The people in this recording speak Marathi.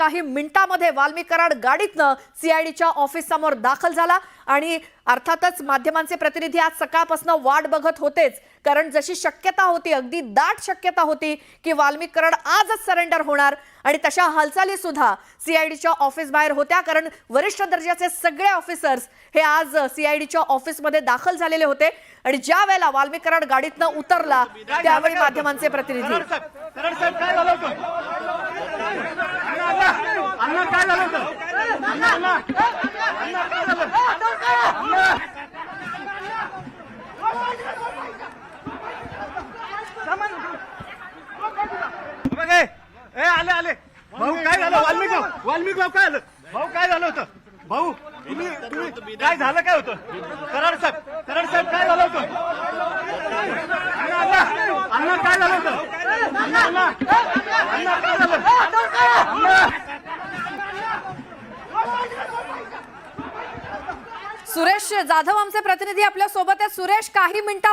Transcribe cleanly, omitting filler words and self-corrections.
काही मिनिटांमध्ये वाल्मी कराड गाडीतनं सीआयडीच्या ऑफिस समोर दाखल झाला आणि अर्थातच माध्यमांचे प्रतिनिधी आज सकाळपासून वाट बघत होतेच, कारण जशी शक्यता होती, अगदी दाट शक्यता होती की वाल्मी कराड आजच सरेंडर होणार आणि तशा हालचाली सुद्धा सीआयडीच्या ऑफिस बाहेर होत्या, कारण वरिष्ठ दर्जाचे सगळे ऑफिसर्स हे आज सीआयडीच्या ऑफिसमध्ये दाखल झालेले होते आणि ज्या वेळेला वाल्मी कराड गाडीतनं उतरला त्यावेळी माध्यमांचे प्रतिनिधी आले आले भाऊ काय झालं वाल्मिक काय झालं भाऊ काय झालं होतं भाऊ तुम्ही काय झालं काय होतं कराड साहेब काय झालं होतं अण्णा काय झालं होतं अण्णा काय झालं सुरेश जाधव आमचे प्रतिनिधी आपल्या सोबत आहेत. सुरेश, काही मिनिटा